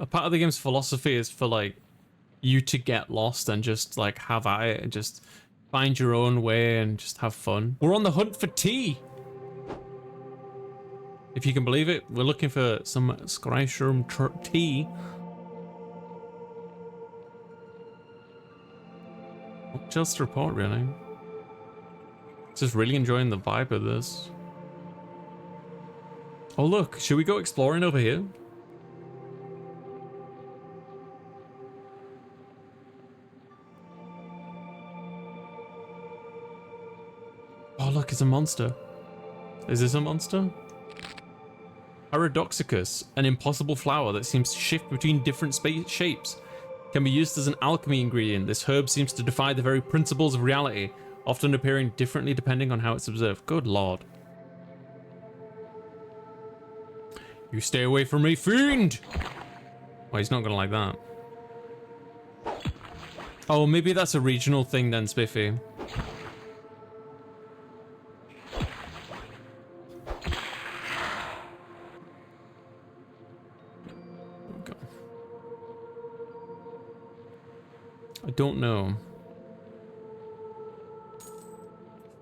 a part of the game's philosophy is for like you to get lost and just like have at it and just find your own way and just have fun. We're on the hunt for tea. If you can believe it, we're looking for some Scryshroom tea. What else to report, really? Just really enjoying the vibe of this. Oh look, should we go exploring over here? Oh look, it's a monster. Is this a monster? Paradoxicus, an impossible flower that seems to shift between different shapes, can be used as an alchemy ingredient. This herb seems to defy the very principles of reality, often appearing differently depending on how it's observed. Good lord. You stay away from me, fiend! Well, he's not gonna like that. Oh, maybe that's a regional thing then, Spiffy. I don't know.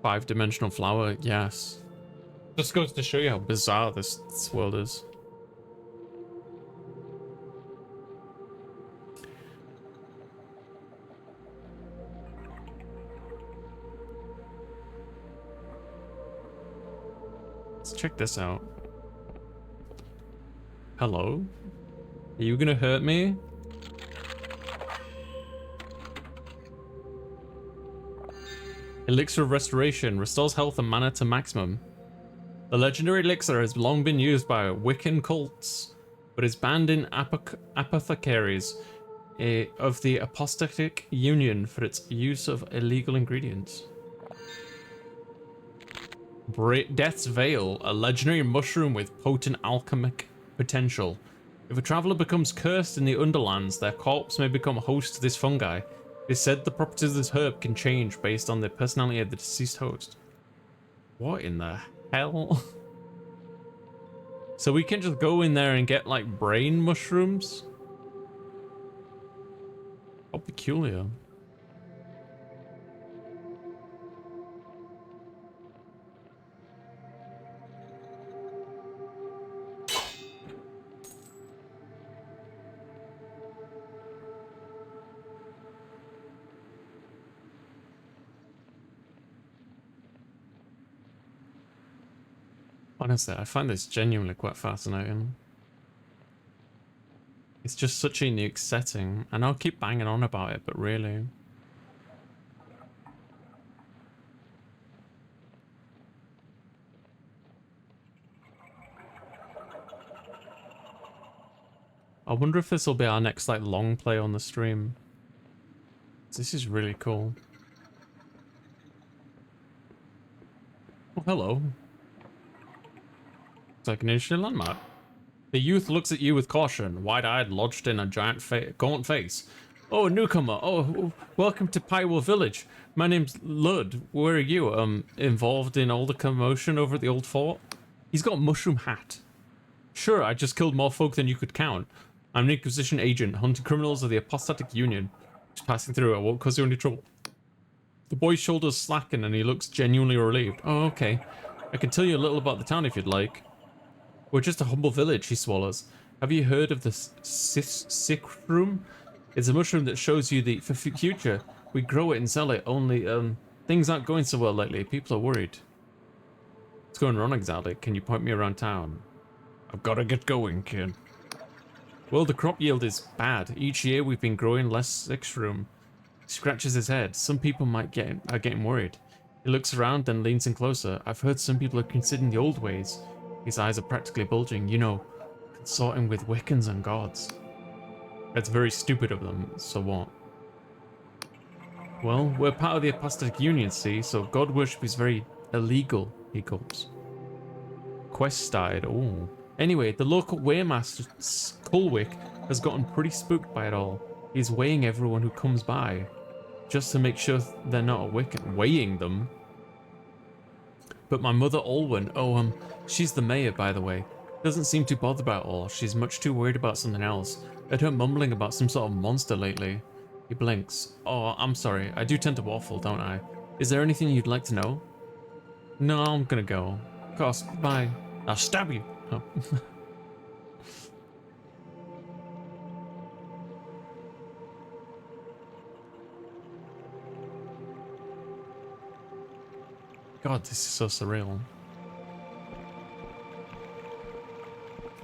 5-dimensional flower, yes. Just goes to show you how bizarre this world is. Let's check this out. Hello? Are you gonna hurt me? Elixir of Restoration restores health and mana to maximum. The legendary elixir has long been used by Wiccan cults, but is banned in apothecaries of the Apostatic Union for its use of illegal ingredients. Death's Veil, a legendary mushroom with potent alchemic potential. If a traveler becomes cursed in the Underlands, their corpse may become host to this fungi. It is said the properties of this herb can change based on the personality of the deceased host. What in the hell? So we can just go in there and get like brain mushrooms? How peculiar. Honestly, I find this genuinely quite fascinating. It's just such a unique setting, and I'll keep banging on about it, but really... I wonder if this will be our next like long play on the stream. This is really cool. Oh, hello. It's like an interesting landmark. The youth looks at you with caution, wide-eyed, lodged in a giant gaunt face. Oh, a newcomer. Oh, welcome to Pyrewell Village. My name's Lud. Where are you? Involved in all the commotion over at the old fort? He's got a mushroom hat. Sure, I just killed more folk than you could count. I'm an Inquisition agent, hunting criminals of the Apostatic Union. Just passing through, I won't cause you any trouble. The boy's shoulders slacken and he looks genuinely relieved. Oh, okay. I can tell you a little about the town if you'd like. We're just a humble village, he swallows. Have you heard of the Sickroom? It's a mushroom that shows you the future. We grow it and sell it, only, things aren't going so well lately. People are worried. What's going wrong exactly? Can you point me around town? I've got to get going, kid. Well, the crop yield is bad. Each year we've been growing less Sickroom. He scratches his head. Some people are getting worried. He looks around, then leans in closer. I've heard some people are considering the old ways. His eyes are practically bulging, you know, consorting with Wiccans and gods. That's very stupid of them, so what? Well, we're part of the Apostatic Union, see, so god worship is very illegal, he gulps. Quest died, oh. Anyway, the local weighmaster, Kulwick, has gotten pretty spooked by it all. He's weighing everyone who comes by, just to make sure they're not a Wiccan. Weighing them? But my mother Olwen, she's the mayor, by the way. Doesn't seem too bothered about it all. She's much too worried about something else. Heard her mumbling about some sort of monster lately. He blinks. Oh, I'm sorry. I do tend to waffle, don't I? Is there anything you'd like to know? No, I'm gonna go. Of course, bye. I'll stab you. Oh. God, this is so surreal.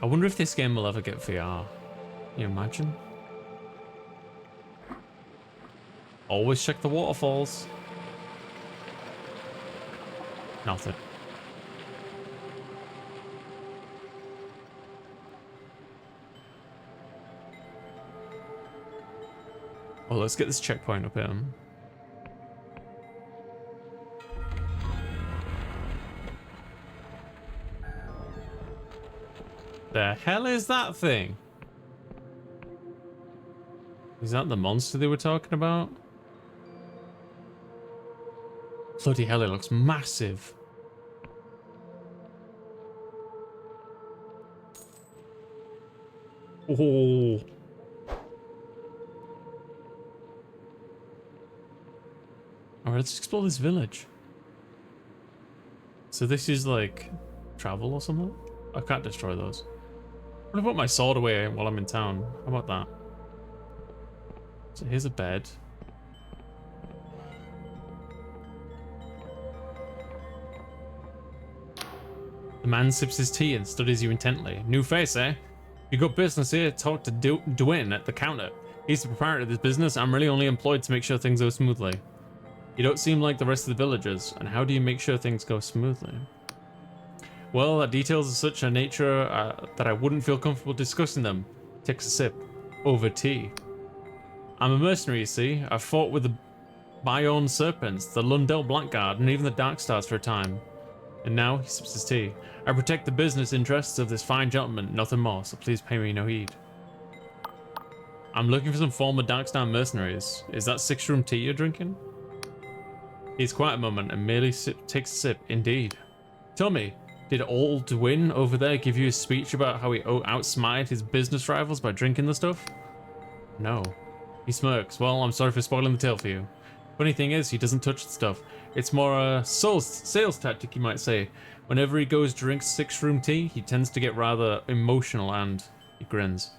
I wonder if this game will ever get VR. Can you imagine? Always check the waterfalls. Nothing. Well, let's get this checkpoint up here. The hell is that thing? Is that the monster they were talking about? Bloody hell, it looks massive. Oh. Alright, let's explore this village. So this is like travel or something? I can't destroy those. I'm gonna put my sword away while I'm in town. How about that? So here's a bed. The man sips his tea and studies you intently. New face, eh? You got business here, talk to Dwayne at the counter. He's the proprietor of this business. I'm really only employed to make sure things go smoothly. You don't seem like the rest of the villagers, and how do you make sure things go smoothly? Well, the details are such a nature that I wouldn't feel comfortable discussing them. Takes a sip. Over tea. I'm a mercenary, you see. I've fought with the Biorn Serpents, the Lundell Blackguard, and even the Dark Stars for a time. And now, he sips his tea. I protect the business interests of this fine gentleman, nothing more, so please pay me no heed. I'm looking for some former Darkstar mercenaries. Is that 6-room tea you're drinking? He's quiet a moment and merely takes a sip. Indeed. Tell me, did old Dwyn over there give you a speech about how he outsmarted his business rivals by drinking the stuff? No. He smirks. Well, I'm sorry for spoiling the tale for you. Funny thing is, he doesn't touch the stuff. It's more a sales tactic, you might say. Whenever he goes drinks 6-room tea, he tends to get rather emotional and, he grins,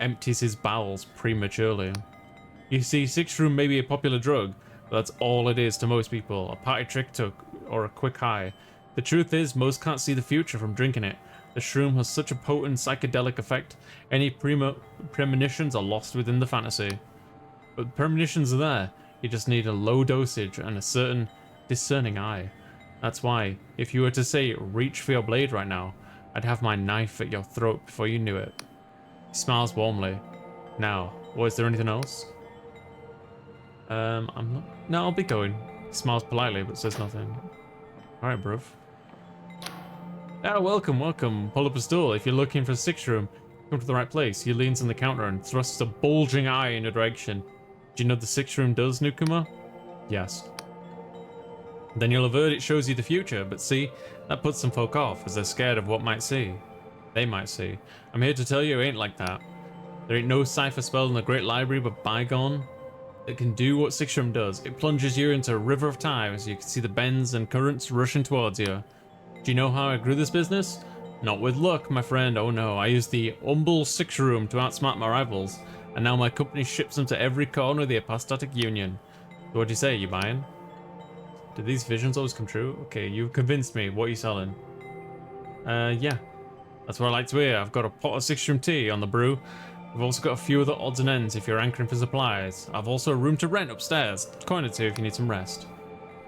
empties his bowels prematurely. You see, 6-room may be a popular drug, but that's all it is to most people. A party trick or a quick high. The truth is, most can't see the future from drinking it. The shroom has such a potent psychedelic effect, any premonitions are lost within the fantasy. But the premonitions are there. You just need a low dosage and a certain discerning eye. That's why, if you were to say, reach for your blade right now, I'd have my knife at your throat before you knew it. He smiles warmly. Now, is there anything else? I'm not... No, I'll be going. He smiles politely, but says nothing. Alright, bruv. Ah, welcome. Pull up a stool. If you're looking for a 6-room, come to the right place. He leans on the counter and thrusts a bulging eye in your direction. Do you know what the 6-room does, newcomer? Yes. Then you'll have heard it shows you the future, but see, that puts some folk off, as they're scared of what they might see. I'm here to tell you it ain't like that. There ain't no cipher spell in the Great Library but Bygone that can do what 6-room does. It plunges you into a river of time as you can see the bends and currents rushing towards you. Do you know how I grew this business? Not with luck, my friend, oh no. I used the humble 6-room to outsmart my rivals, and now my company ships them to every corner of the Apostatic Union. So what do you say, you buying? Do these visions always come true? Okay, you've convinced me. What are you selling? Yeah. That's what I like to hear. I've got a pot of 6-room tea on the brew. I've also got a few other odds and ends if you're anchoring for supplies. I've also a room to rent upstairs. Coin or two if you need some rest.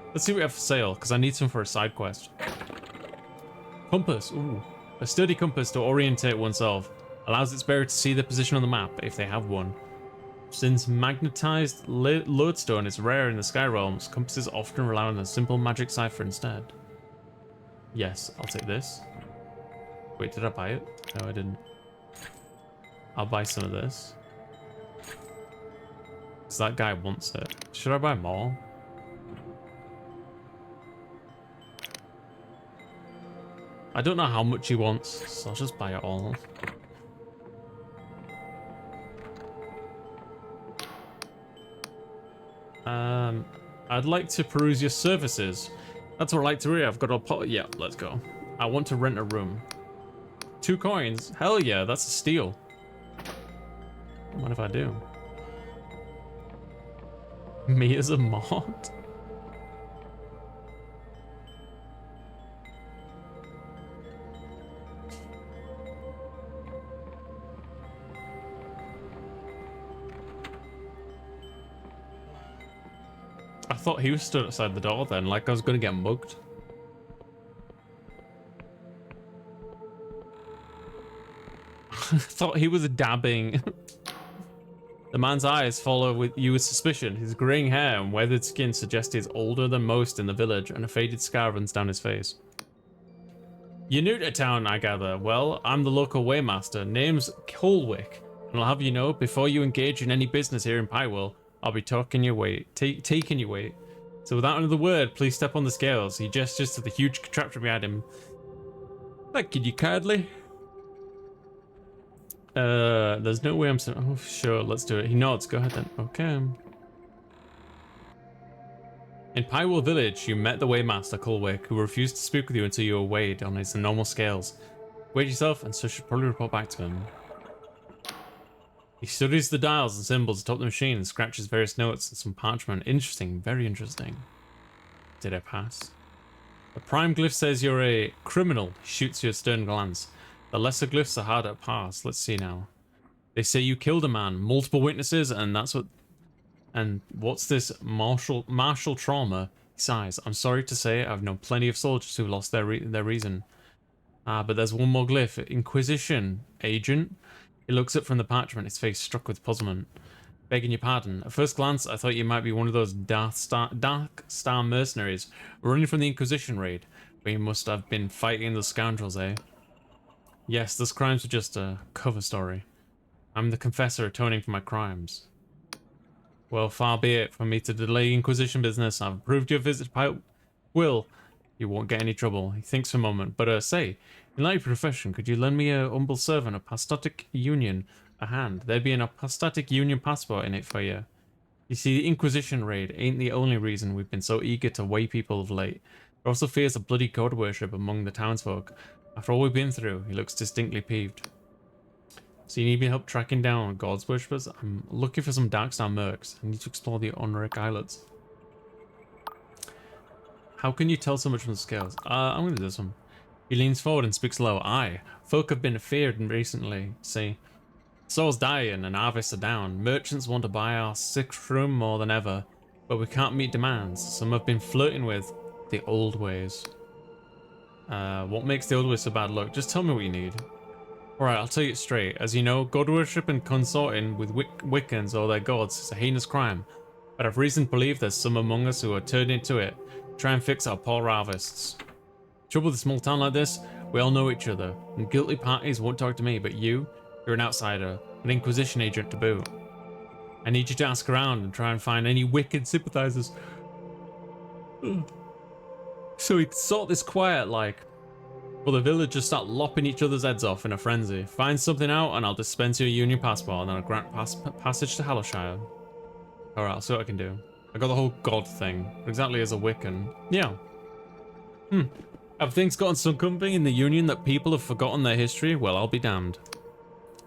Let's see what we have for sale, because I need some for a side quest. Compass. Ooh. A sturdy compass to orientate oneself. Allows its bearer to see the position on the map, if they have one. Since magnetized lodestone is rare in the Sky Realms, compasses often rely on a simple magic cipher instead. Yes, I'll take this. Wait, did I buy it? No, I didn't. I'll buy some of this. Because that guy wants it. Should I buy more? I don't know how much he wants, so I'll just buy it all. I'd like to peruse your services. That's what I like to read. I've got a yeah, let's go. I want to rent a room. 2 coins? Hell yeah, that's a steal. What if I do? Me as a mod? I thought he was stood outside the door then, like I was gonna get mugged. I thought he was dabbing. The man's eyes follow you with suspicion. His graying hair and weathered skin suggest he's older than most in the village, and a faded scar runs down his face. You're new to town, I gather. Well, I'm the local waymaster. Name's Colwick, and I'll have you know, before you engage in any business here in Pywell, I'll be taking your weight. So without another word, please step on the scales. He gestures to the huge contraption behind him. Thank you kindly. There's no way I'm saying. Oh, sure, let's do it. He nods. Go ahead then. Okay. In Pywell Village, you met the Waymaster Colwick, who refused to speak with you until you were weighed on his normal scales. Weigh yourself, and so should probably report back to him. He studies the dials and symbols atop the machine and scratches various notes and some parchment. Interesting, very interesting. Did I pass? The prime glyph says you're a criminal. He shoots you a stern glance. The lesser glyphs are harder to pass. Let's see now. They say you killed a man, multiple witnesses, and that's what... And what's this martial trauma? He sighs. I'm sorry to say I've known plenty of soldiers who lost their reason. But there's one more glyph. Inquisition. Agent? He looks up from the parchment, his face struck with puzzlement. Begging your pardon. At first glance, I thought you might be one of those Dark Star mercenaries running from the Inquisition raid. But you must have been fighting the scoundrels, eh? Yes, those crimes were just a cover story. I'm the confessor atoning for my crimes. Well, far be it from me to delay Inquisition business. I've approved your visit to Will. You won't get any trouble. He thinks for a moment. But, say, in light of your profession, could you lend me a humble servant, apostatic union, a hand? There'd be an apostatic union passport in it for you. You see, the Inquisition raid ain't the only reason we've been so eager to weigh people of late. There also fears a bloody god worship among the townsfolk. After all we've been through, he looks distinctly peeved. So you need me help tracking down gods worshippers? I'm looking for some Dark Star mercs. I need to explore the Honoric Islets. How can you tell so much from the scales? I'm gonna do this one. He leans forward and speaks low. Aye, folk have been feared recently. See, souls dying and harvests are down. Merchants want to buy our sick room more than ever, but we can't meet demands. Some have been flirting with the old ways. What makes the old ways so bad luck? Just tell me what you need. Alright, I'll tell you it straight. As you know, god worship and consorting with Wiccans or their gods is a heinous crime. But I've reason to believe there's some among us who are turning to it. Try and fix our poor harvests. Trouble with a small town like this, we all know each other. And guilty parties won't talk to me, but you're an outsider. An Inquisition agent to boot. I need you to ask around and try and find any Wiccan sympathizers. So we can sort this quiet like. Well, the villagers start lopping each other's heads off in a frenzy. Find something out and I'll dispense you a union passport and then I'll grant passage to Hallowshire. Alright, I'll see what I can do. I got the whole god thing. Exactly as a Wiccan. Yeah. Have things gotten so comfy in the Union that people have forgotten their history? Well, I'll be damned.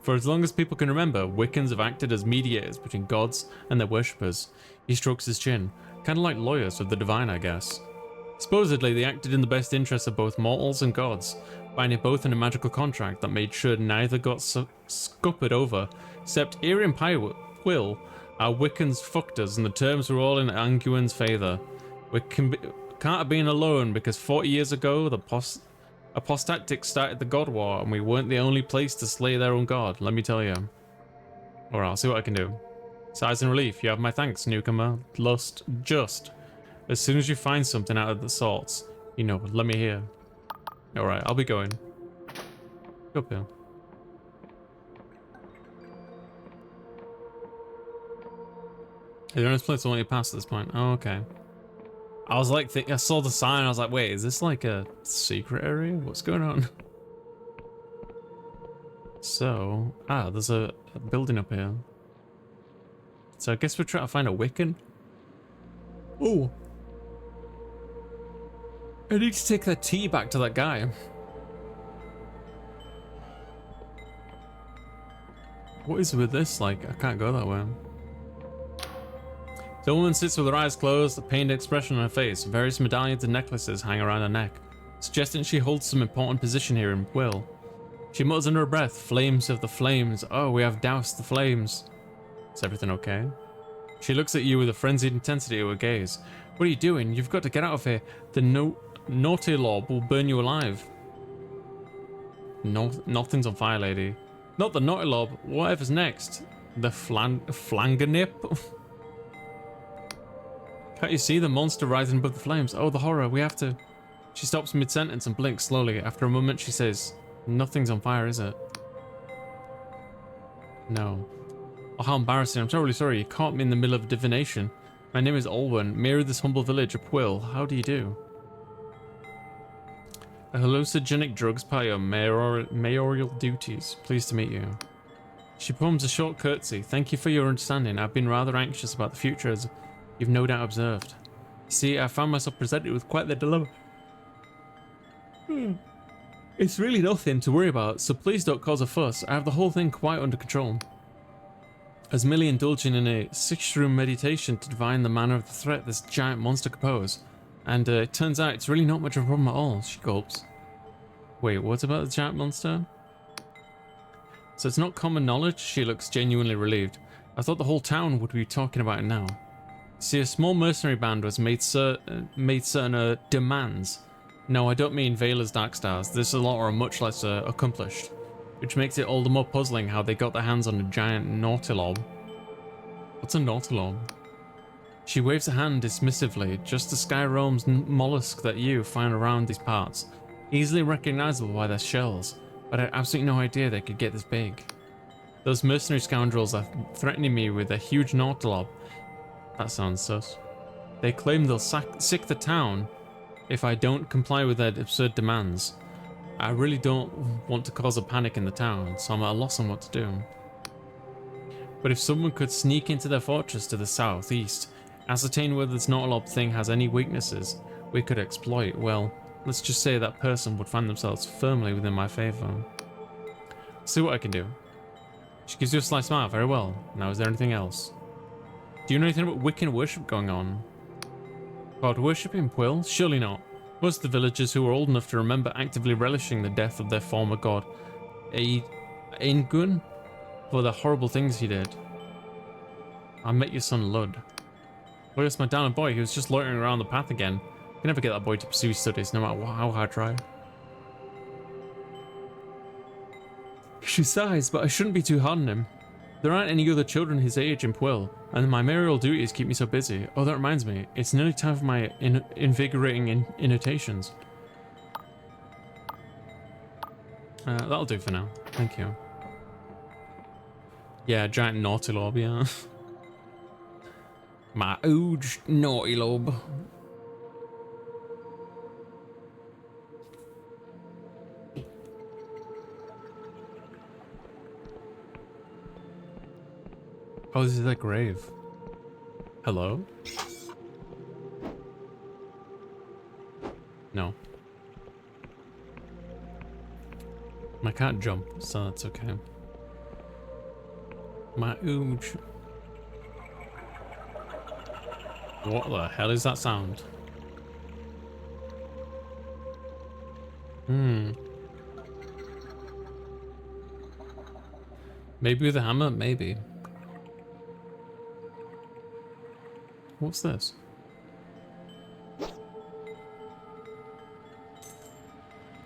For as long as people can remember, Wiccans have acted as mediators between gods and their worshippers. He strokes his chin. Kinda like lawyers of the divine, I guess. Supposedly, they acted in the best interests of both mortals and gods, binding both in a magical contract that made sure neither got scuppered over, except here in Pywell, our Wiccans fucked us and the terms were all in Anguin's favour. We can't have been alone because 40 years ago, the apostatics started the God War and we weren't the only place to slay their own god, let me tell you. Alright, I'll see what I can do. Sighs in relief, you have my thanks, newcomer. Just. As soon as you find something out of the sorts, you know, let me hear. Alright, I'll be going. Go up here. Is there any place I want you past at this point? Oh, okay. I was like, I saw the sign. I was like, wait, is this like a secret area? What's going on? So, there's a building up here. So I guess we're trying to find a Wiccan. Oh. I need to take that tea back to that guy. What is with this? Like, I can't go that way. The woman sits with her eyes closed, a pained expression on her face. Various medallions and necklaces hang around her neck, suggesting she holds some important position here in Will. She mutters under her breath, flames of the flames. Oh, we have doused the flames. Is everything okay? She looks at you with a frenzied intensity of her gaze. What are you doing? You've got to get out of here. The naughty lob will burn you alive. No, nothing's on fire, lady. Not the naughty lob. Whatever's next. The flanganip? Can't you see the monster rising above the flames? Oh, the horror. We have to... She stops mid-sentence and blinks slowly. After a moment, she says, nothing's on fire, is it? No. Oh, how embarrassing. I'm terribly sorry. You caught me in the middle of divination. My name is Olwen, mayor of this humble village of Quill. How do you do? A hallucinogenic drugs part of your mayoral duties. Pleased to meet you. She performs a short curtsy. Thank you for your understanding. I've been rather anxious about the future, as you've no doubt observed. See, I found myself presented with quite the dilemma. It's really nothing to worry about, so please don't cause a fuss. I have the whole thing quite under control. As merely indulging in a 6-room meditation to divine the manner of the threat this giant monster could pose. And it turns out it's really not much of a problem at all, she gulps. Wait, what about the giant monster? So it's not common knowledge? She looks genuinely relieved. I thought the whole town would be talking about it now. See, a small mercenary band was made certain demands. No, I don't mean Vela's Darkstars. This lot are much less accomplished. Which makes it all the more puzzling how they got their hands on a giant nautilob. What's a nautilob? She waves a hand dismissively, just the Skyroam's mollusk that you find around these parts. Easily recognizable by their shells, but I had absolutely no idea they could get this big. Those mercenary scoundrels are threatening me with a huge nautilob. That sounds sus. They claim they'll sick the town if I don't comply with their absurd demands. I really don't want to cause a panic in the town, so I'm at a loss on what to do. But if someone could sneak into their fortress to the southeast, ascertain whether this nautilob thing has any weaknesses we could exploit, well, let's just say that person would find themselves firmly within my favor. See what I can do. She gives you a sly smile. Very well. Now, is there anything else? Do you know anything about Wiccan worship going on? God worship in Quill? Surely not. Most of the villagers who are old enough to remember actively relishing the death of their former god, Aingun, for the horrible things he did. I met your son Lud. Well, it's my downed boy. He was just loitering around the path again. I can never get that boy to pursue his studies, no matter how hard I try. She sighs, but I shouldn't be too hard on him. There aren't any other children his age in Pwyll, and my mayoral duties keep me so busy. Oh, that reminds me, it's nearly time for my invigorating innotations. That'll do for now. Thank you. Yeah, giant naughty lob, yeah. My huge naughty lob. Oh, this is their grave. Hello? No. I can't jump, so that's okay. My huge. What the hell is that sound? Maybe with a hammer? Maybe. What's this?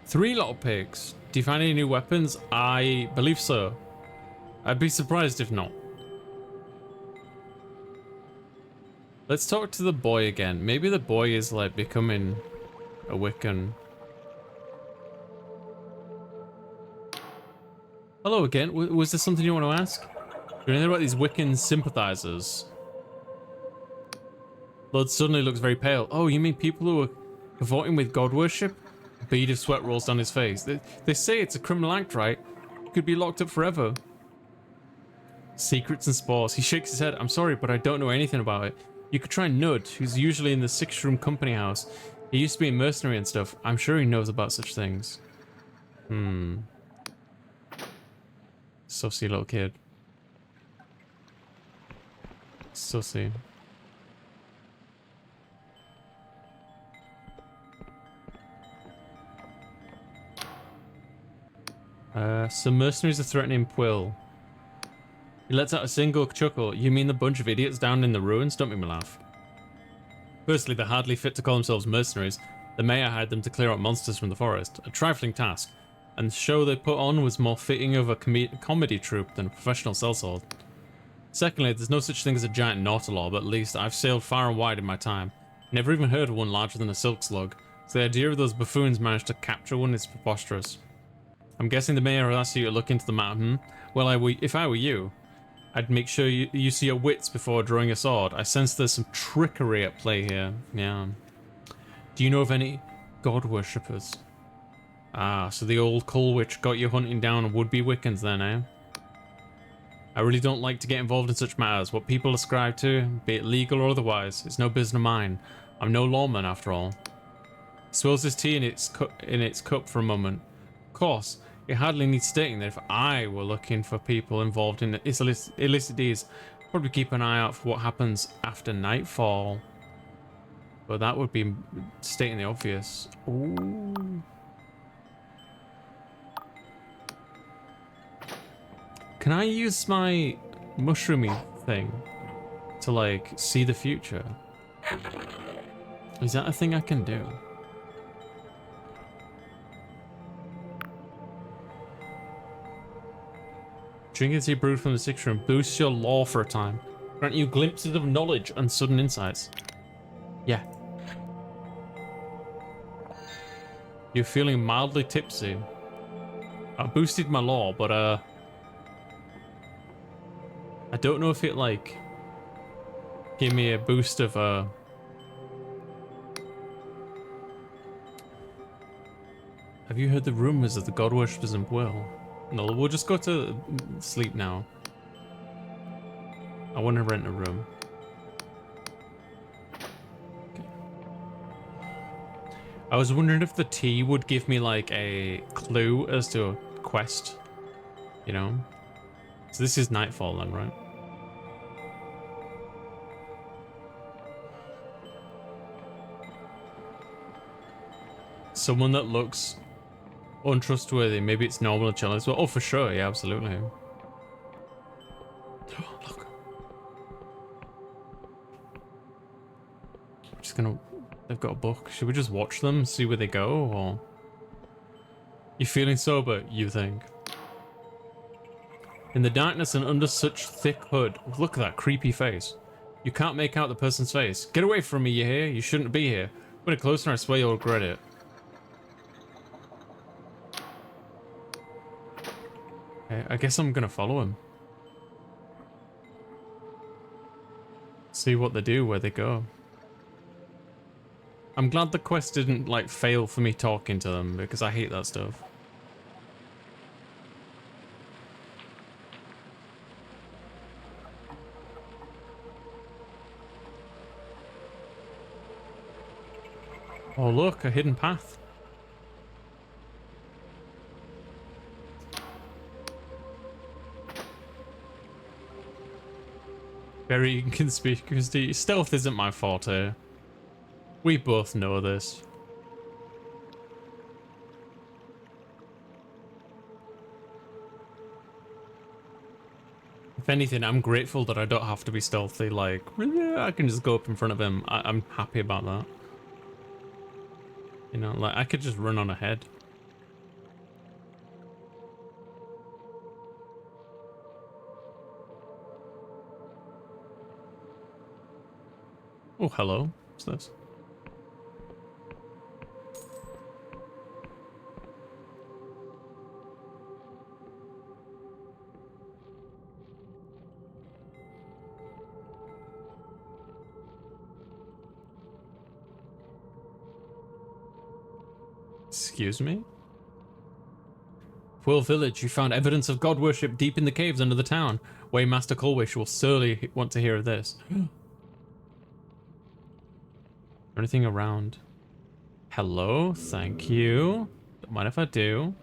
Three lockpicks. Do you find any new weapons? I believe so. I'd be surprised if not. Let's talk to the boy again. Maybe the boy is like becoming a Wiccan. Hello again. Was there something you want to ask? Do you know about these Wiccan sympathizers? Lord suddenly looks very pale. Oh, you mean people who are cavorting with god worship? A bead of sweat rolls down his face. They say it's a criminal act, right? You could be locked up forever. Secrets and spores. He shakes his head. I'm sorry, but I don't know anything about it. You could try Nud, who's usually in the 6-room company house. He used to be a mercenary and stuff. I'm sure he knows about such things. Sussy little kid. Sussy. Some mercenaries are threatening Quill. He lets out a single chuckle. You mean the bunch of idiots down in the ruins? Don't make me laugh. Firstly, they're hardly fit to call themselves mercenaries. The mayor hired them to clear out monsters from the forest. A trifling task. And the show they put on was more fitting of a comedy troupe than a professional sellsword. Secondly, there's no such thing as a giant nautilor, but at least I've sailed far and wide in my time. Never even heard of one larger than a silk slug. So the idea of those buffoons managed to capture one is preposterous. I'm guessing the mayor asked you to look into the matter. Well, if I were you, I'd make sure you see your wits before drawing a sword. I sense there's some trickery at play here. Yeah. Do you know of any god worshippers? Ah, so the old Coal Witch got you hunting down would-be Wiccans then, eh? I really don't like to get involved in such matters. What people ascribe to, be it legal or otherwise, is no business of mine. I'm no lawman, after all. He swirls his tea in its cup for a moment. Of course, it hardly needs stating that if I were looking for people involved in illicit deeds, I'd probably keep an eye out for what happens after nightfall. But that would be stating the obvious. Ooh. Can I use my mushroomy thing to, like, see the future? Is that a thing I can do? Drinking tea brewed from the 6th room boosts your lore for a time. Grant you glimpses of knowledge and sudden insights. Yeah. You're feeling mildly tipsy. I boosted my lore, but I don't know if it, like, give me a boost of Have you heard the rumors of the god worshippers in Will? No, we'll just go to sleep now. I want to rent a room. Okay. I was wondering if the tea would give me, like, a clue as to a quest. You know? So this is nightfall then, right? Someone that looks untrustworthy. Maybe it's normal challenge as well. Oh, for sure. Yeah, absolutely. Oh, look. I'm just gonna... They've got a book. Should we just watch them, see where they go, or... You're feeling sober, you think? In the darkness and under such thick hood, look at that creepy face. You can't make out the person's face. Get away from me, you hear? You shouldn't be here. Put it closer, I swear you'll regret it. Okay, I guess I'm gonna follow him. See what they do, where they go. I'm glad the quest didn't, like, fail for me talking to them, because I hate that stuff. Oh look, a hidden path. Very inconspicuous. Stealth isn't my forte. We both know this. If anything, I'm grateful that I don't have to be stealthy. Like, I can just go up in front of him. I'm happy about that. You know, like, I could just run on ahead. Oh, hello. What's this? Excuse me? Quill Village, you found evidence of god worship deep in the caves under the town. Waymaster Colwish will surely want to hear of this. Anything around? Hello? Thank you. Don't mind if I do.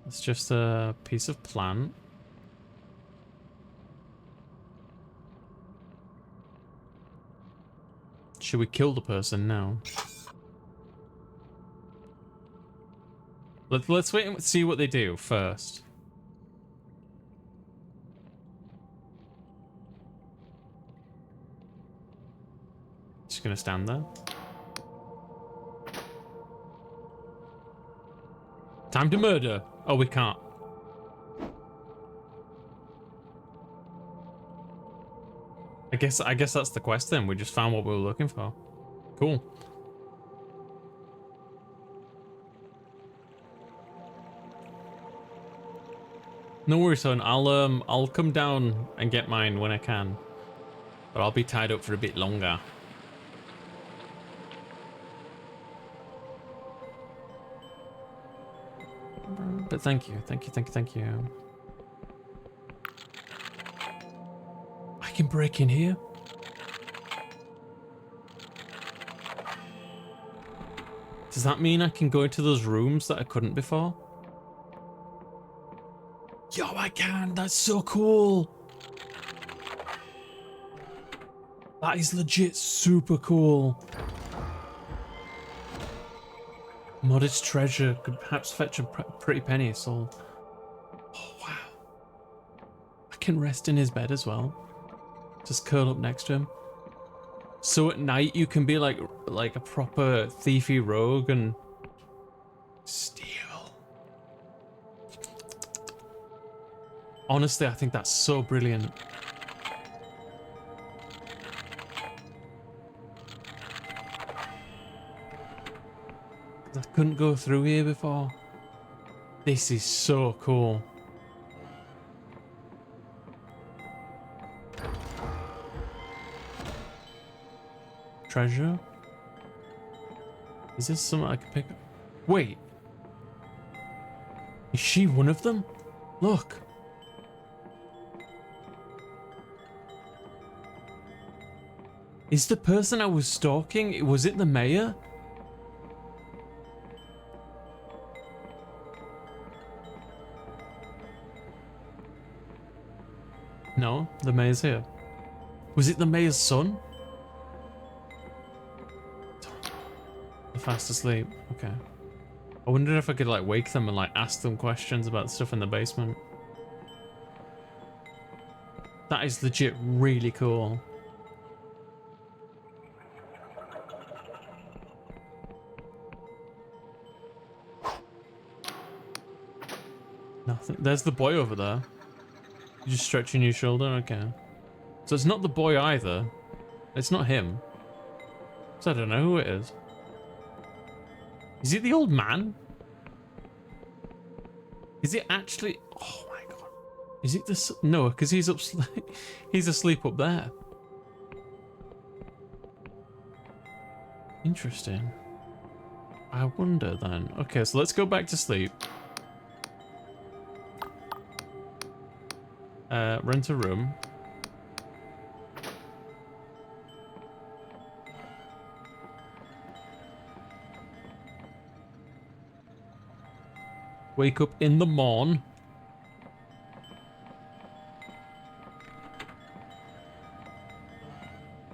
It's just a piece of plant. Should we kill the person now? Let's wait and see what they do first. Just gonna stand there. Time to murder. Oh, we can't. I guess that's the quest then. We just found what we were looking for. Cool. No worries, son. I'll come down and get mine when I can. But I'll be tied up for a bit longer. But thank you. Thank you. I can break in here. Does that mean I can go into those rooms that I couldn't before? Yo, I can. That's so cool. That is legit super cool. Modest treasure could perhaps fetch a pretty penny a soul. Oh, wow. I can rest in his bed as well. Just curl up next to him. So at night you can be like a proper thiefy rogue and steal. Honestly, I think that's so brilliant. I couldn't go through here before. This is so cool. Treasure? Is this something I can pick up? Wait. Is she one of them? Look. Is the person I was stalking, was it the mayor? No, the mayor's here. Was it the mayor's son? They're fast asleep. Okay. I wondered if I could like wake them and like ask them questions about stuff in the basement. That is legit really cool. Nothing. There's the boy over there. You're just stretching your shoulder? Okay. So it's not the boy either. It's not him. So I don't know who it is. Is it the old man? Is it actually... Oh my god. Is it this? No, because he's up... he's asleep up there. Interesting. I wonder then. Okay, so let's go back to sleep. Rent a room. Wake up in the morn.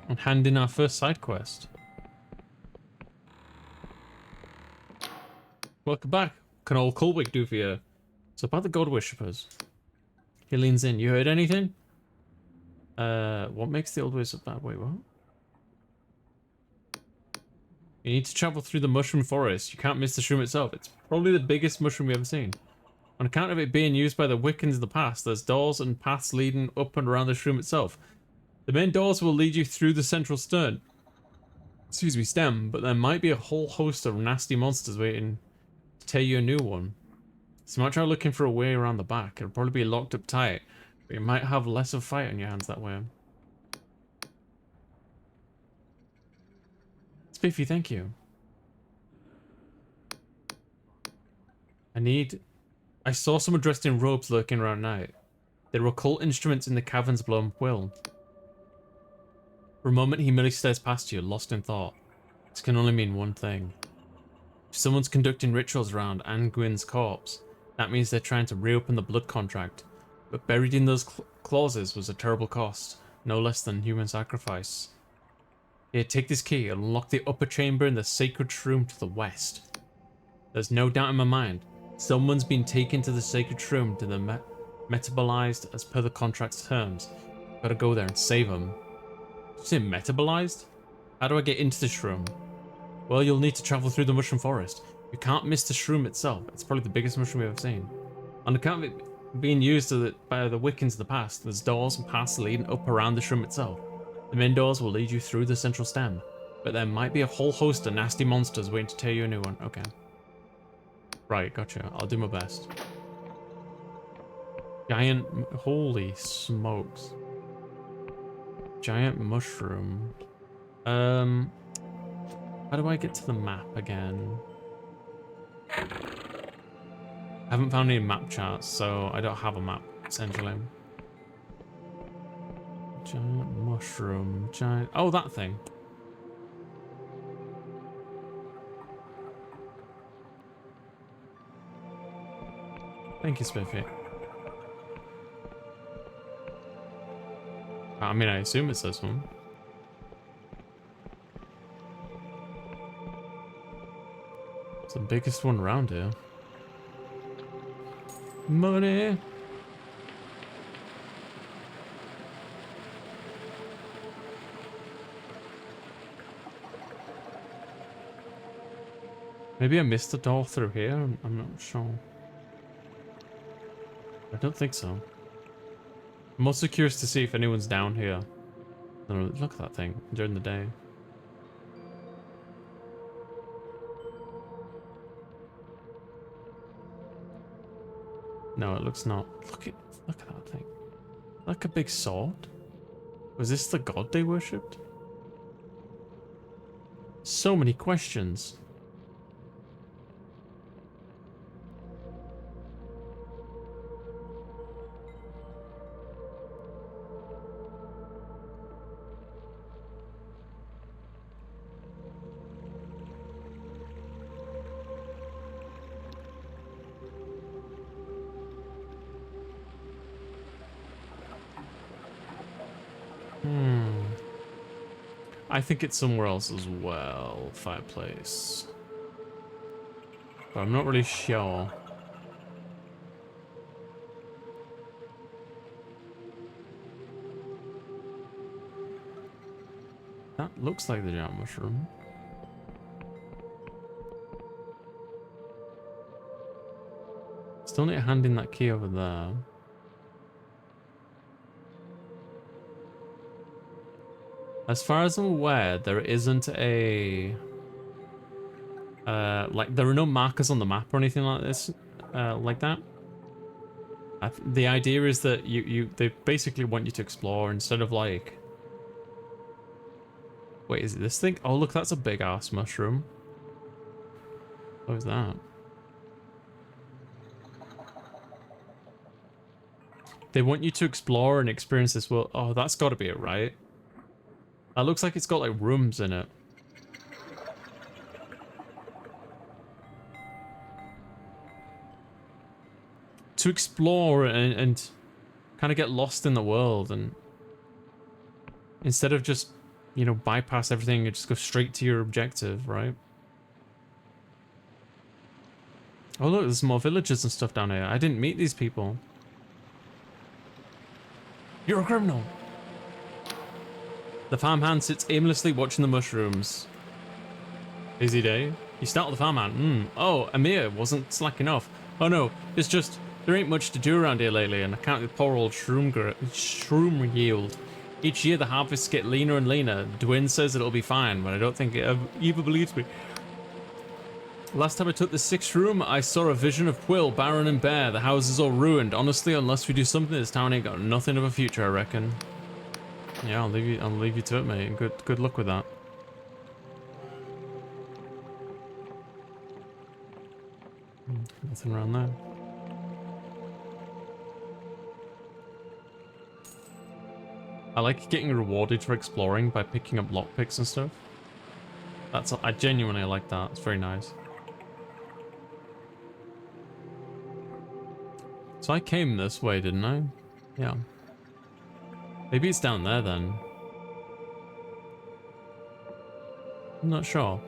And hand in our first side quest. Welcome back. What can old Colwick do for you? It's about the God Worshippers. He leans in. You heard anything? What makes the old ways of bad? Wait, what? You need to travel through the mushroom forest. You can't miss the shroom itself. It's probably the biggest mushroom we've ever seen. On account of it being used by the Wiccans in the past, there's doors and paths leading up and around the shroom itself. The main doors will lead you through the central stem, but there might be a whole host of nasty monsters waiting to tear you a new one. So you might try looking for a way around the back. It'll probably be locked up tight, but you might have less of a fight on your hands that way. Spiffy, thank you. I saw someone dressed in robes lurking around night. There were occult instruments in the caverns below Will. For a moment, he merely stares past you, lost in thought. This can only mean one thing. If someone's conducting rituals around Angwin's corpse, that means they're trying to reopen the blood contract. But buried in those clauses was a terrible cost, no less than human sacrifice. Here, take this key and unlock the upper chamber in the sacred shroom to the west. There's no doubt in my mind, someone's been taken to the sacred shroom to the metabolized as per the contract's terms. Gotta go there and save them. Did you say metabolized? How do I get into the shroom? Well, you'll need to travel through the mushroom forest. You can't miss the shroom itself. It's probably the biggest mushroom we've ever seen. On account of it being used by the Wiccans of the past, there's doors and paths leading up around the shroom itself. The main doors will lead you through the central stem, but there might be a whole host of nasty monsters waiting to tear you a new one. Okay. Right, gotcha. I'll do my best. Giant... Holy smokes. Giant mushroom. How do I get to the map again? I haven't found any map charts, so I don't have a map, essentially. Giant mushroom, giant... Oh, that thing. Thank you, Spiffy. I mean, I assume it's this one. It's the biggest one around here. Money! Maybe I missed the door through here? I'm not sure. I don't think so. I'm also curious to see if anyone's down here. Oh, look at that thing during the day. No, it looks not. Look at that thing. Like a big sword? Was this the god they worshipped? So many questions. I think it's somewhere else as well, fireplace. But I'm not really sure. That looks like the giant mushroom. Still need to hand in that key over there. As far as I'm aware, there isn't a... like, there are no markers on the map or anything like this, like that. The idea is that they basically want you to explore instead of like... Wait, is it this thing? Oh, look, that's a big ass mushroom. What was that? They want you to explore and experience this world. Oh, that's got to be it, right? That looks like it's got like rooms in it. To explore and kind of get lost in the world, and instead of just, you know, bypass everything and just go straight to your objective, right? Oh look, there's more villages and stuff down here. I didn't meet these people. You're a criminal! The farmhand sits aimlessly watching the mushrooms. Busy day? You start the farmhand. Oh, Amir wasn't slacking off. Oh no, it's just, there ain't much to do around here lately, and I count the poor old shroom yield. Each year the harvests get leaner and leaner. Dwayne says it'll be fine, but I don't think it ever believes me. Last time I took the 6th room, I saw a vision of Quill, Baron, and Bear. The house is all ruined. Honestly, unless we do something, this town ain't got nothing of a future, I reckon. Yeah, I'll leave you to it, mate. Good luck with that. Nothing around there. I like getting rewarded for exploring by picking up lockpicks and stuff. I genuinely like that. It's very nice. So I came this way, didn't I? Yeah. Maybe it's down there then. I'm not sure.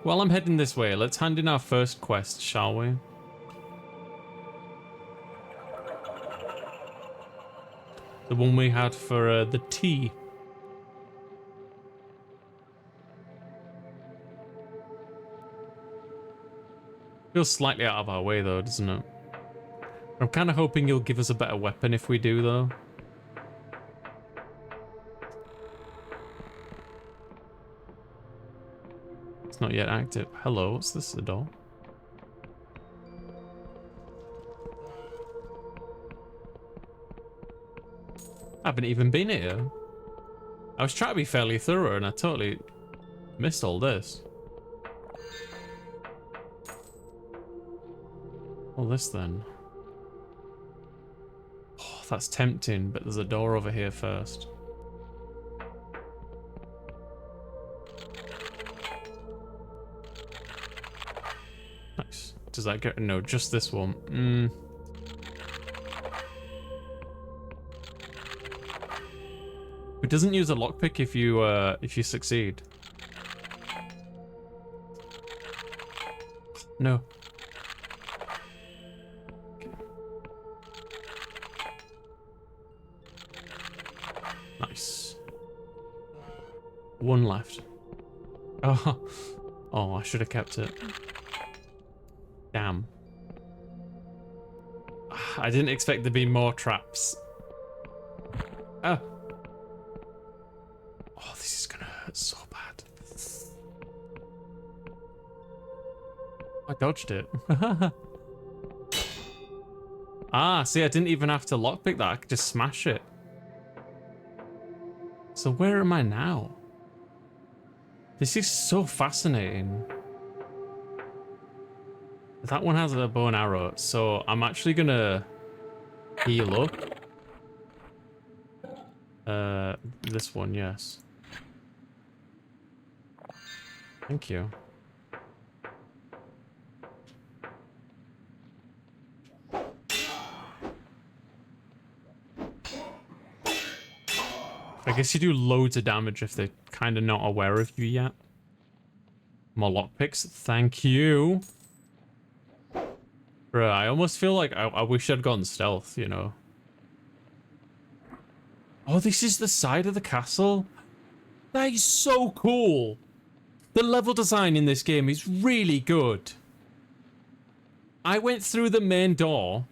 Well, I'm heading this way. Let's hand in our first quest, shall we? The one we had for the tea. Feels slightly out of our way though, doesn't it? I'm kind of hoping you'll give us a better weapon if we do though. It's not yet active. Hello, what's this? A door? I haven't even been here. I was trying to be fairly thorough and I totally missed all this. All this then. Oh, that's tempting, but there's a door over here first. Nice. Does that get... No, just this one. It doesn't use a lockpick if you succeed. No. Okay. Nice. One left. Oh, oh, I should have kept it. Damn. I didn't expect there to be more traps. Oh. Oh, this is gonna hurt so bad. I dodged it. Ah, see, I didn't even have to lockpick that. I could just smash it. So where am I now? This is so fascinating. That one has a bow and arrow, so I'm actually gonna heal up. This one, yes. Thank you. I guess you do loads of damage if they're kind of not aware of you yet. More lockpicks. Thank you. Bruh, I almost feel like I wish I'd gone stealth, you know. Oh, this is the side of the castle? That is so cool. The level design in this game is really good. I went through the main door.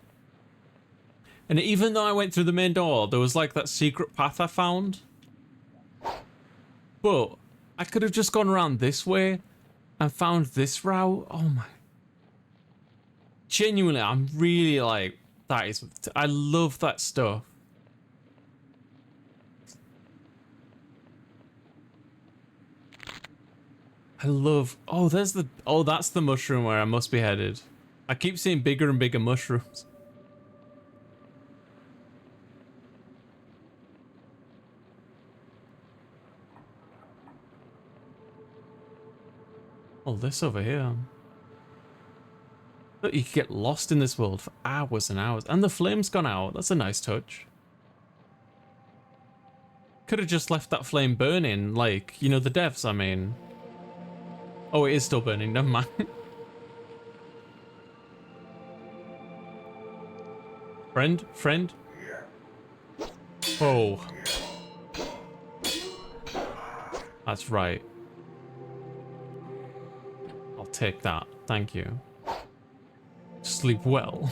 And even though I went through the main door, there was like that secret path I found. But I could have just gone around this way and found this route. Oh my. Genuinely, I'm really like, that is, I love that stuff. I love, oh, there's the, oh, that's the mushroom where I must be headed. I keep seeing bigger and bigger mushrooms. Oh, this over here. Look, you can get lost in this world for hours and hours. And the flame's gone out. That's a nice touch. Could have just left that flame burning, like, you know, the devs, I mean. Oh, it is still burning. Never mind. Friend? Oh. That's right. I'll take that. Thank you. Sleep well.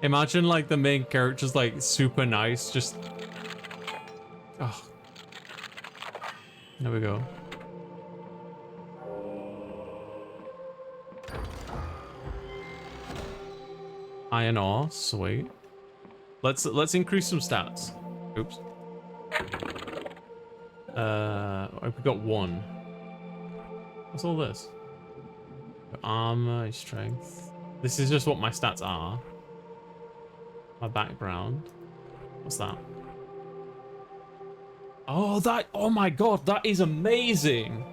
Imagine like the main character's like super nice, just... Oh. There we go. Iron ore, sweet. Let's increase some stats. Oops. We got one. What's all this? Armor, strength. This is just what my stats are. My background. What's that? Oh, oh my god, that is amazing.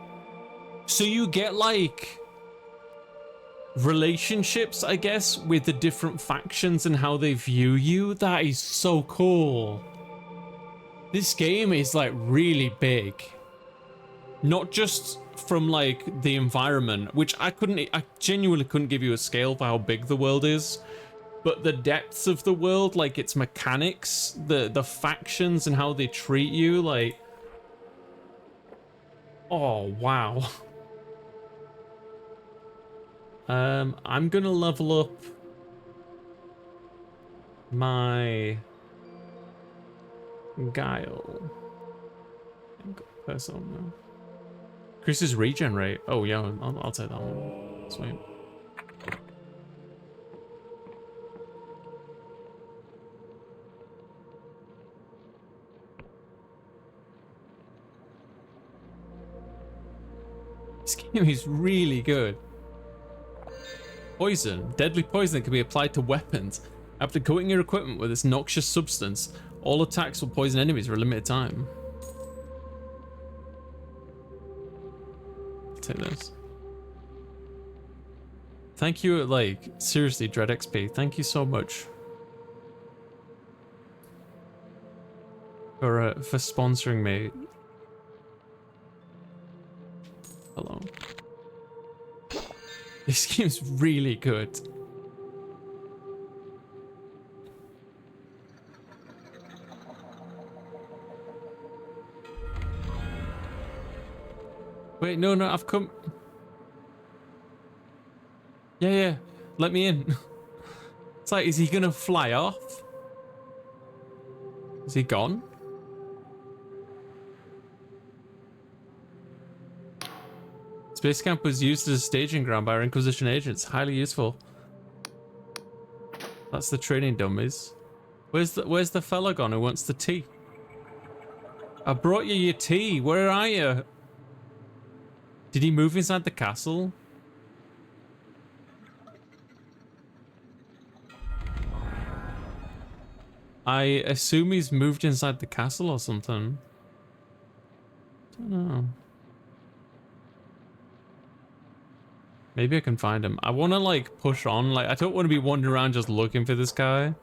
So you get like relationships, I guess, with the different factions and how they view you. That is so cool. This game is like really big. Not just from like the environment, which I genuinely couldn't give you a scale for how big the world is, but the depths of the world, like its mechanics, the factions and how they treat you, like, oh wow. I'm gonna level up my guile. Persona. Increases regen rate. Oh yeah, I'll take that one. Sweet. This game is really good. Poison. Deadly poison can be applied to weapons. After coating your equipment with this noxious substance, all attacks will poison enemies for a limited time. I'll take this. Thank you, like, seriously, Dread XP. Thank you so much for sponsoring me. Hello. This game's really good. Wait, no, I've come. Yeah, let me in. It's like, is he gonna fly off? Is he gone? Space camp was used as a staging ground by our Inquisition agents. Highly useful. That's the training dummies. Where's the fella gone who wants the tea? I brought you your tea. Where are you? Did he move inside the castle? I assume he's moved inside the castle or something. Don't know. Maybe I can find him. I want to like push on. Like, I don't want to be wandering around just looking for this guy.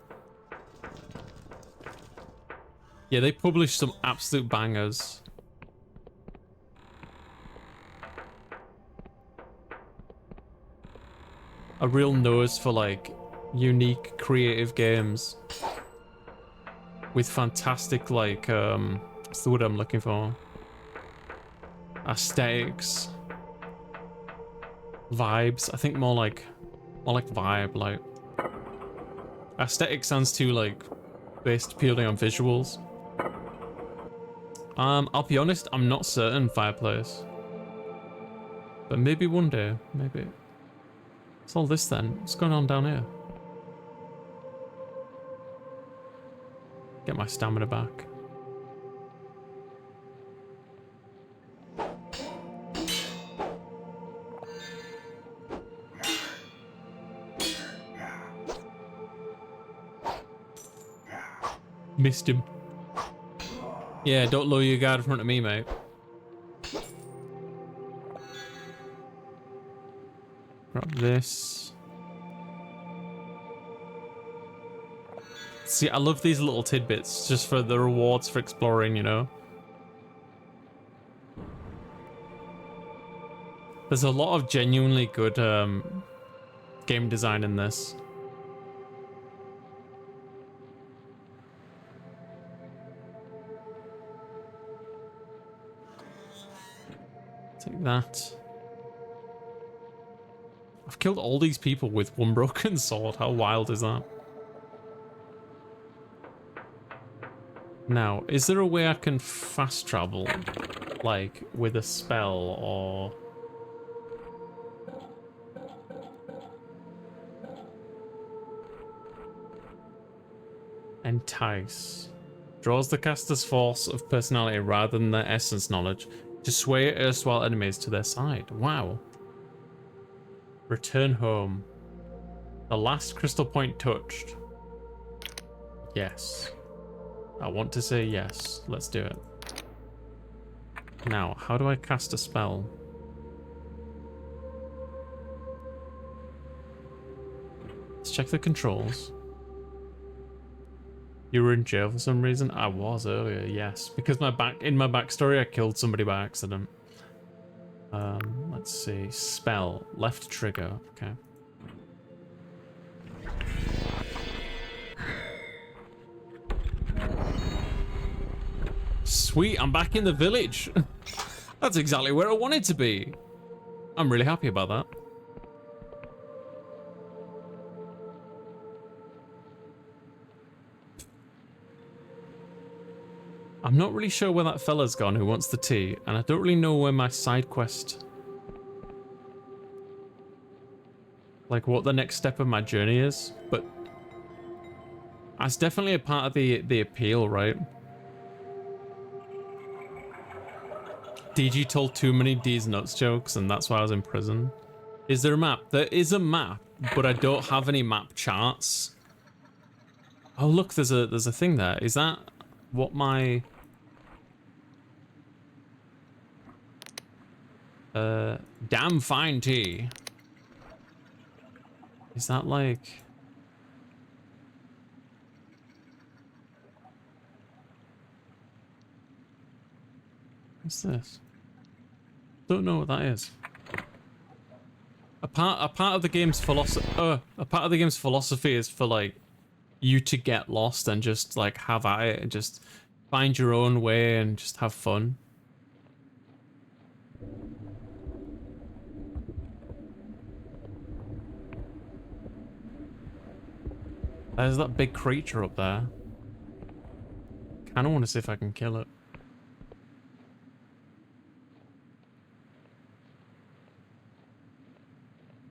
Yeah, they published some absolute bangers. A real nose for like unique creative games. With fantastic like, what's the word I'm looking for? Aesthetics. Vibes. I think more like vibe, like aesthetic sounds too like based purely on visuals. I'll be honest, I'm not certain fireplace. But maybe one day, maybe. What's all this then? What's going on down here? Get my stamina back. Missed him. Yeah, don't lower your guard in front of me, mate. Grab this. See, I love these little tidbits just for the rewards for exploring, you know? There's a lot of genuinely good game design in this. Take that. I've killed all these people with one broken sword. How wild is that? Now, is there a way I can fast travel? Like, with a spell or... Entice. Draws the caster's force of personality rather than their essence knowledge to sway erstwhile enemies to their side. Wow. Return home. The last crystal point touched. Yes. I want to say yes. Let's do it. Now, how do I cast a spell? Let's check the controls. You were in jail for some reason? I was earlier, yes. Because in my backstory I killed somebody by accident. Let's see. Spell. Left trigger. Okay. Sweet, I'm back in the village. That's exactly where I wanted to be. I'm really happy about that. I'm not really sure where that fella's gone who wants the tea, and I don't really know where my side quest... like what the next step of my journey is, but... that's definitely a part of the appeal, right? DG told too many D's nuts jokes, and that's why I was in prison. Is there a map? There is a map, but I don't have any map charts. Oh look, there's a thing there. Is that what my... damn fine tea. Is that like... what's this? Don't know what that is. A part of the game's philosophy is for like you to get lost and just like have at it and just find your own way and just have fun. There's that big creature up there. Kinda wanna see if I can kill it.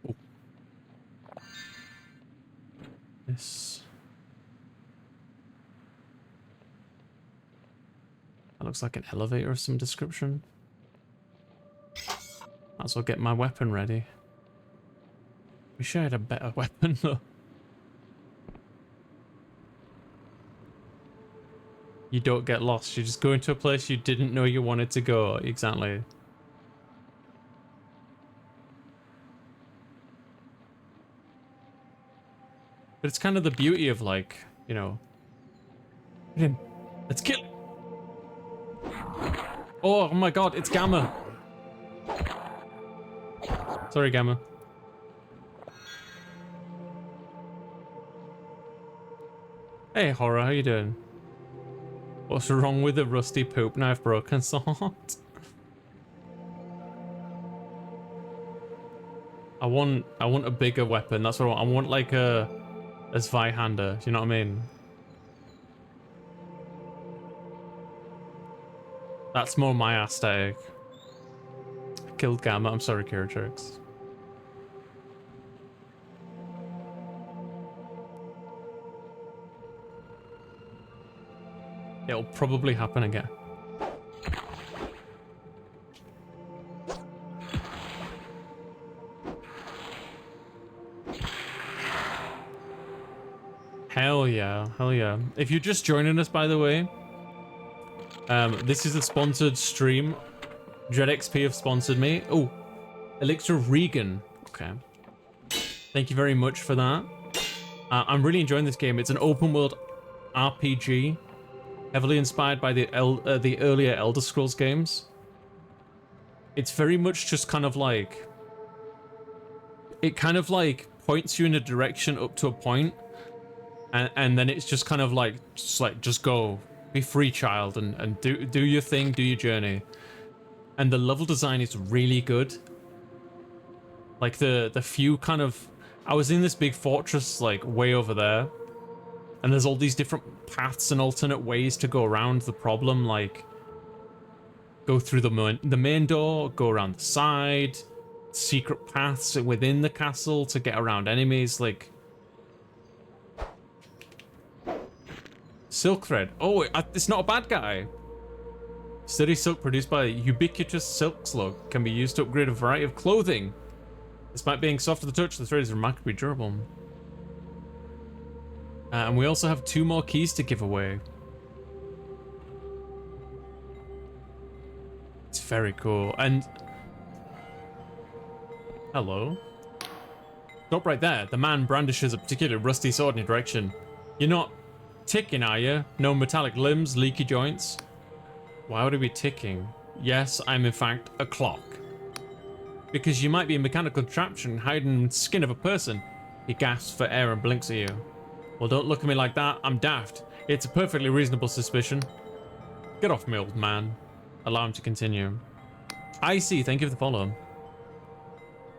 Oh. This. That looks like an elevator of some description. Might as well get my weapon ready. Wish I had a better weapon though. You don't get lost. You just go into a place you didn't know you wanted to go. Exactly. But it's kind of the beauty of like, you know... Hit him. Let's kill him. Oh my god, it's Gamma. Sorry, Gamma. Hey, Horror, how you doing? What's wrong with the rusty poop knife broken sword? I want a bigger weapon. That's what I want. I want like a Zweihander. Do you know what I mean? That's more my aesthetic. I killed Gamma. I'm sorry, Kiratrix. It'll probably happen again. Hell yeah, hell yeah. If you're just joining us, by the way, this is a sponsored stream. DreadXP have sponsored me. Oh, Elixir Regan. Okay. Thank you very much for that. I'm really enjoying this game. It's an open world RPG. Heavily inspired by the earlier Elder Scrolls games. It's very much just kind of like... it kind of like points you in a direction up to a point, and then it's just kind of like, just go. Be free, child, and do your thing, do your journey. And the level design is really good. Like the few kind of... I was in this big fortress like way over there. And there's all these different paths and alternate ways to go around the problem, like go through the main door, go around the side, secret paths within the castle to get around enemies, like... Silk thread. Oh, it's not a bad guy. Sturdy silk produced by a ubiquitous silk slug can be used to upgrade a variety of clothing. Despite being soft to the touch, the thread is remarkably durable. And we also have 2 more keys to give away. It's very cool. And hello. Stop right there. The man brandishes a particularly rusty sword in your direction. You're not ticking, are you? No metallic limbs, leaky joints. Why would it be ticking? Yes, I'm in fact a clock. Because you might be a mechanical contraption hiding in the skin of a person. He gasps for air and blinks at you. Well, don't look at me like that. I'm daft. It's a perfectly reasonable suspicion. Get off me, old man. Allow him to continue. I see. Thank you for the follow.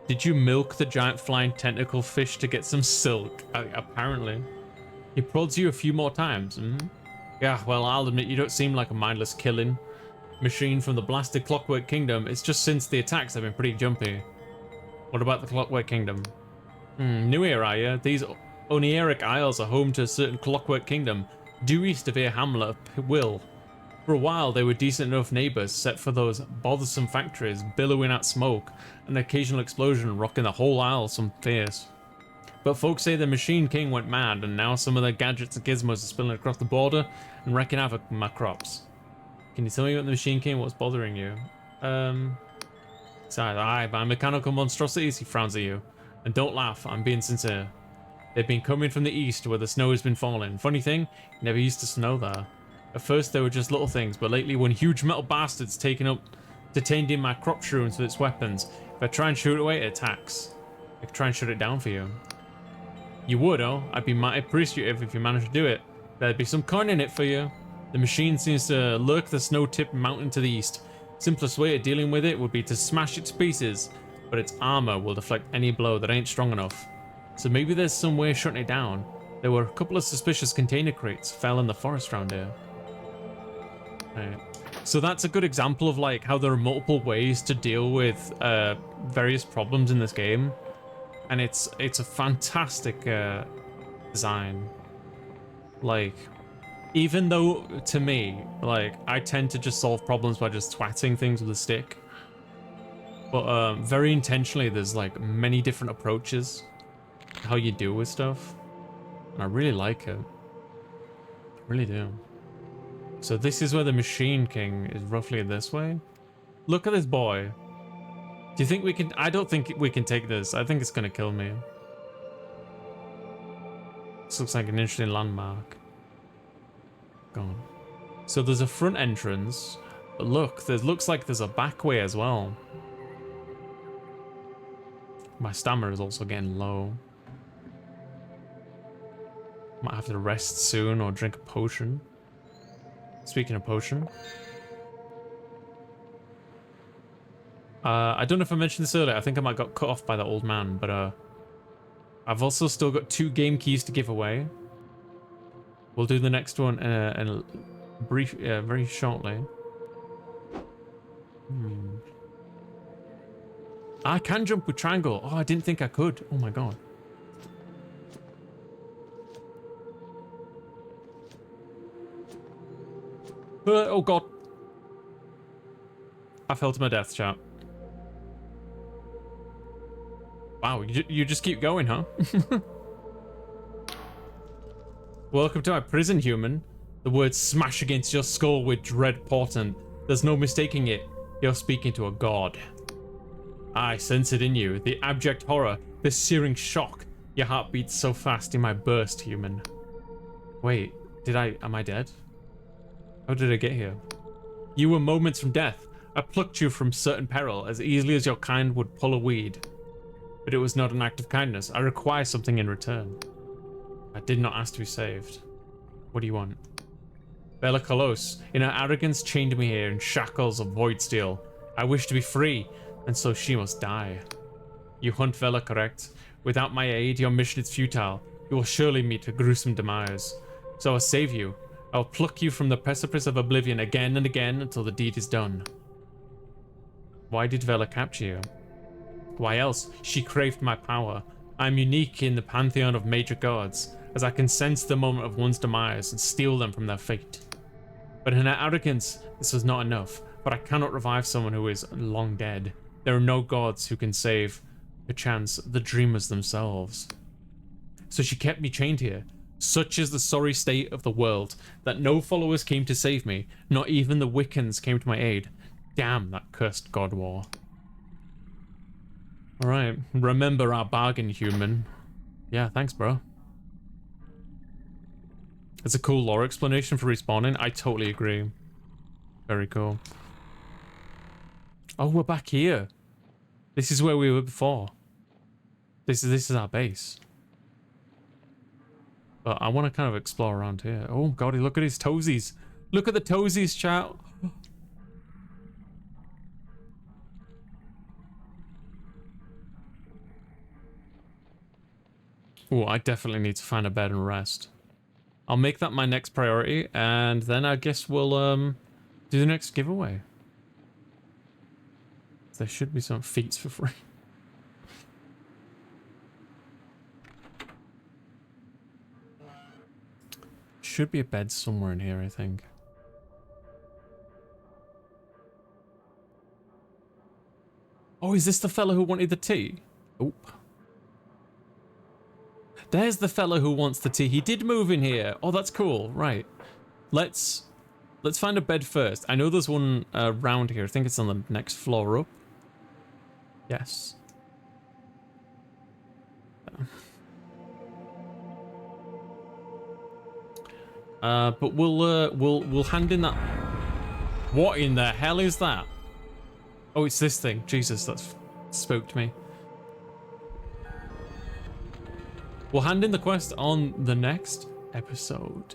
Did you milk the giant flying tentacle fish to get some silk? Apparently. He prods you a few more times. Yeah, well, I'll admit you don't seem like a mindless killing machine from the blasted Clockwork Kingdom. It's just since the attacks have been pretty jumpy. What about the Clockwork Kingdom? New here, are you? These Oneiric Isles are home to a certain Clockwork Kingdom, due east of here hamlet of Will. For a while, they were decent enough neighbors, except for those bothersome factories billowing out smoke, and an occasional explosion rocking the whole isle some fierce. But folks say the Machine King went mad, and now some of their gadgets and gizmos are spilling across the border and wrecking havoc with my crops. Can you tell me what the Machine King was bothering you? Besides, aye, by mechanical monstrosities, he frowns at you. And don't laugh, I'm being sincere. They've been coming from the east where the snow has been falling. Funny thing, it never used to snow there. At first they were just little things, but lately one huge metal bastard's detained in my crop shrooms with its weapons. If I try and shoot it away, it attacks. I could try and shut it down for you. You would, oh? I'd be mighty appreciative if you managed to do it. There'd be some coin in it for you. The machine seems to lurk the snow-tipped mountain to the east. Simplest way of dealing with it would be to smash it to pieces, but its armor will deflect any blow that ain't strong enough. So maybe there's some way of shutting it down. There were a couple of suspicious container crates fell in the forest around here. Right. So that's a good example of like how there are multiple ways to deal with various problems in this game, and it's a fantastic design. Like, even though to me, like, I tend to just solve problems by just twatting things with a stick, but very intentionally there's like many different approaches to how you deal with stuff, and I really like it. I really do. So this is where the Machine King is, roughly this way. Look at this boy. Do you think we can? I don't think we can take this. I think it's gonna kill me. This looks like an interesting landmark. Gone. So there's a front entrance, but look, there looks like there's a back way as well. My stamina is also getting low. Might have to rest soon or drink a potion. Speaking of potion, I don't know if I mentioned this earlier. I think I might got cut off by that old man, but I've also still got 2 game keys to give away. We'll do the next one in a brief, very shortly. I can jump with triangle. Oh, I didn't think I could. Oh my god. Oh god. I fell to my death, chat. Wow, you just keep going, huh? Welcome to my prison, human. The words smash against your skull with dread portent. There's no mistaking it. You're speaking to a god. I sense it in you. The abject horror. The searing shock. Your heart beats so fast you might burst, human. Wait, am I dead? How did I get here? You were moments from death. I plucked you from certain peril as easily as your kind would pull a weed. But it was not an act of kindness. I require something in return. I did not ask to be saved. What do you want? Bella Kolos, in her arrogance, chained me here in shackles of void steel. I wish to be free, and so she must die. You hunt Vela, correct? Without my aid, your mission is futile. You will surely meet a gruesome demise. So I'll save you. I'll pluck you from the precipice of oblivion again and again until the deed is done. Why did Vela capture you? Why else? She craved my power. I'm unique in the pantheon of major gods, as I can sense the moment of one's demise and steal them from their fate. But in her arrogance, this was not enough, for I cannot revive someone who is long dead. There are no gods who can save Perchance the dreamers themselves. So she kept me chained here. Such is the sorry state of the world, that no followers came to save me, not even the Wiccans came to my aid. Damn that cursed God War. Alright, remember our bargain, human. Yeah, thanks, bro. It's a cool lore explanation for respawning. I totally agree. Very cool. Oh, we're back here. This is where we were before. This is our base. But I want to kind of explore around here. Oh god, look at his toesies. Look at the toesies, chat. Oh, I definitely need to find a bed and rest. I'll make that my next priority, and then I guess we'll do the next giveaway. There should be some feats for free. Should be a bed somewhere in here, I think. Oh, is this the fellow who wanted the tea? Oh. There's the fellow who wants the tea. He did move in here. Oh, that's cool. Right. Let's find a bed first. I know there's one around here. I think it's on the next floor up. Yes. But we'll hand in that. What in the hell is that? Oh, it's this thing. Jesus, that's spooked me. We'll hand in the quest on the next episode.